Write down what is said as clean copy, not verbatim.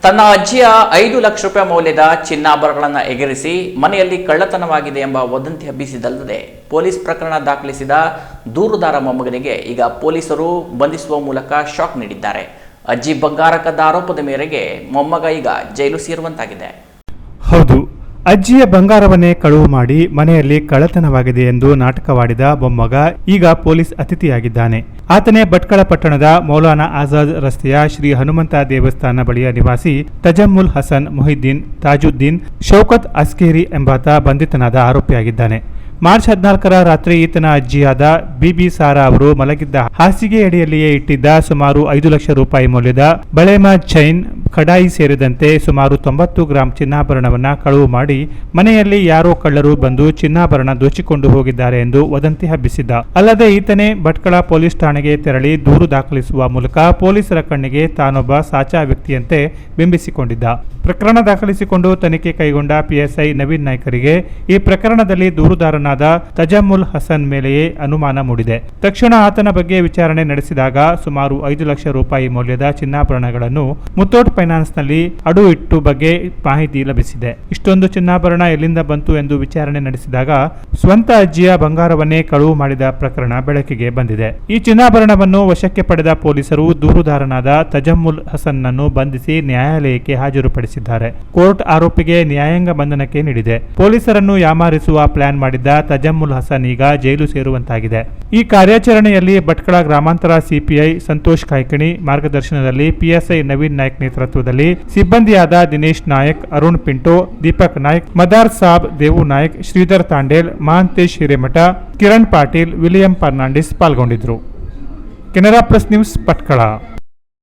ತನ್ನ ಅಜ್ಜಿಯ 5 ಲಕ್ಷ ರೂಪಾಯಿ ಮೌಲ್ಯದ ಚಿನ್ನಾಭರಣಗಳನ್ನು ಎಗರಿಸಿ ಮನೆಯಲ್ಲಿ ಕಳ್ಳತನವಾಗಿದೆ ಎಂಬ ವದಂತಿ ಹಬ್ಬಿಸಿದಲ್ಲದೆ ಪೊಲೀಸ್ ಪ್ರಕರಣ ದಾಖಲಿಸಿದ ದೂರುದಾರ ಮೊಮ್ಮಗನಿಗೆ ಈಗ ಪೊಲೀಸರು ಬಂಧಿಸುವ ಮೂಲಕ ಶಾಕ್ ನೀಡಿದ್ದಾರೆ. ಅಜ್ಜಿ ಬಂಗಾರ ಕದ್ದ ಆರೋಪದ ಮೇರೆಗೆ ಮೊಮ್ಮಗ ಈಗ ಜೈಲು ಸೇರುವಂತಾಗಿದೆ. ಹೌದು, ಅಜ್ಜಿಯ ಬಂಗಾರವನ್ನೇ ಕಳುವು ಮಾಡಿ ಮನೆಯಲ್ಲಿ ಕಳ್ಳತನವಾಗಿದೆ ಎಂದು ನಾಟಕವಾಡಿದ ಮೊಮ್ಮಗ ಈಗ ಪೊಲೀಸ್ ಅತಿಥಿಯಾಗಿದ್ದಾನೆ. ಆತನೇ ಭಟ್ಕಳ ಪಟ್ಟಣದ ಮೌಲಾನಾ ಆಜಾದ್ ರಸ್ತೆಯ ಶ್ರೀ ಹನುಮಂತ ದೇವಸ್ಥಾನ ಬಳಿಯ ನಿವಾಸಿ ತಜಮ್ಮುಲ್ ಹಸನ್ ಮೊಹಿದ್ದೀನ್ ತಾಜುದ್ದೀನ್ ಶೌಕತ್ ಅಸ್ಕೇರಿ ಎಂಬಾತ ಬಂಧಿತನಾದ ಆರೋಪಿಯಾಗಿದ್ದಾನೆ. ಮಾರ್ಚ್ 14ರ ರಾತ್ರಿ ಈತನ ಅಜ್ಜಿಯಾದ ಬಿಬಿ ಸಾರಾ ಅವರು ಮಲಗಿದ್ದ ಹಾಸಿಗೆ ಅಡಿಯಲ್ಲಿಯೇ ಇಟ್ಟಿದ್ದ ಸುಮಾರು 5 ಲಕ್ಷ ರೂಪಾಯಿ ಮೌಲ್ಯದ ಬಳೆಮಾ ಚೈನ್, ಕಡಾಯಿ ಸೇರಿದಂತೆ ಸುಮಾರು 90 ಗ್ರಾಂ ಚಿನ್ನಾಭರಣವನ್ನ ಕಳುವು ಮಾಡಿ ಮನೆಯಲ್ಲಿ ಯಾರೋ ಕಳ್ಳರು ಬಂದು ಚಿನ್ನಾಭರಣ ದೋಚಿಕೊಂಡು ಹೋಗಿದ್ದಾರೆ ಎಂದು ವದಂತಿ ಹಬ್ಬಿಸಿದ್ದ. ಅಲ್ಲದೆ ಈತನೇ ಭಟ್ಕಳ ಪೊಲೀಸ್ ಠಾಣೆಗೆ ತೆರಳಿ ದೂರು ದಾಖಲಿಸುವ ಮೂಲಕ ಪೊಲೀಸರ ಕಣ್ಣಿಗೆ ತಾನೊಬ್ಬ ಸಾಚಾ ವ್ಯಕ್ತಿಯಂತೆ ಬಿಂಬಿಸಿಕೊಂಡಿದ್ದ. ಪ್ರಕರಣ ದಾಖಲಿಸಿಕೊಂಡು ತನಿಖೆ ಕೈಗೊಂಡ ಪಿಎಸ್ಐ ನವೀನ್ ನಾಯ್ಕರಿಗೆ ಈ ಪ್ರಕರಣದಲ್ಲಿ ದೂರುದಾರನಾದ ತಜಮ್ಮುಲ್ ಹಸನ್ ಮೇಲೆಯೇ ಅನುಮಾನ ಮೂಡಿದೆ. ತಕ್ಷಣ ಆತನ ಬಗ್ಗೆ ವಿಚಾರಣೆ ನಡೆಸಿದಾಗ ಸುಮಾರು 5 ಲಕ್ಷ ರೂಪಾಯಿ ಮೌಲ್ಯದ ಚಿನ್ನಾಭರಣಗಳನ್ನು ಮುತ್ತೂಟ್ ಫೈನಾನ್ಸ್ನಲ್ಲಿ ಅಡು ಇಟ್ಟು ಬಗ್ಗೆ ಮಾಹಿತಿ ಲಭಿಸಿದೆ. ಇಷ್ಟೊಂದು ಚಿನ್ನಾಭರಣ ಎಲ್ಲಿಂದ ಬಂತು ಎಂದು ವಿಚಾರಣೆ ನಡೆಸಿದಾಗ ಸ್ವಂತ ಅಜ್ಜಿಯ ಬಂಗಾರವನ್ನೇ ಕಳುವು ಮಾಡಿದ ಪ್ರಕರಣ ಬೆಳಕಿಗೆ ಬಂದಿದೆ. ಈ ಚಿನ್ನಾಭರಣವನ್ನು ವಶಕ್ಕೆ ಪಡೆದ ಪೊಲೀಸರು ದೂರುದಾರನಾದ ತಜಮ್ಮುಲ್ ಹಸನ್ನನ್ನು ಬಂಧಿಸಿ ನ್ಯಾಯಾಲಯಕ್ಕೆ ಹಾಜರುಪಡಿಸಿದ್ದಾರೆ. ಕೋರ್ಟ್ ಆರೋಪಿಗೆ ನ್ಯಾಯಾಂಗ ಬಂಧನಕ್ಕೆ ನೀಡಿದೆ. ಪೊಲೀಸರನ್ನು ಯಾಮಾರಿಸುವ ಪ್ಲಾನ್ ಮಾಡಿದ್ದ ತಜಮ್ಮುಲ್ ಹಸನ್ ಈಗ ಜೈಲು ಸೇರುವಂತಾಗಿದೆ. ಈ ಕಾರ್ಯಾಚರಣೆಯಲ್ಲಿ ಭಟ್ಕಳ ಗ್ರಾಮಾಂತರ ಸಿಪಿಐ ಸಂತೋಷ್ ಕಾಯ್ಕಿಣಿ ಮಾರ್ಗದರ್ಶನದಲ್ಲಿ ಪಿಎಸ್ಐ ನವೀನ್ ನಾಯ್ಕ್ ನೇತೃತ್ವದಲ್ಲಿ ಸಿಬ್ಬಂದಿಯಾದ ದಿನೇಶ್ ನಾಯಕ್, ಅರುಣ್ ಪಿಂಟೋ, ದೀಪಕ್ ನಾಯ್ಕ್, ಮದಾರ್ ಸಾಬ್, ದೇವು ನಾಯ್ಕ್, ಶ್ರೀಧರ್ ತಾಂಡೇಲ್, ಮಹಾಂತೇಶ್ ಹಿರೇಮಠ, ಕಿರಣ್ ಪಾಟೀಲ್, ವಿಲಿಯಂ ಫರ್ನಾಂಡಿಸ್ ಪಾಲ್ಗೊಂಡಿದ್ದರು. Canara press news Bhatkal.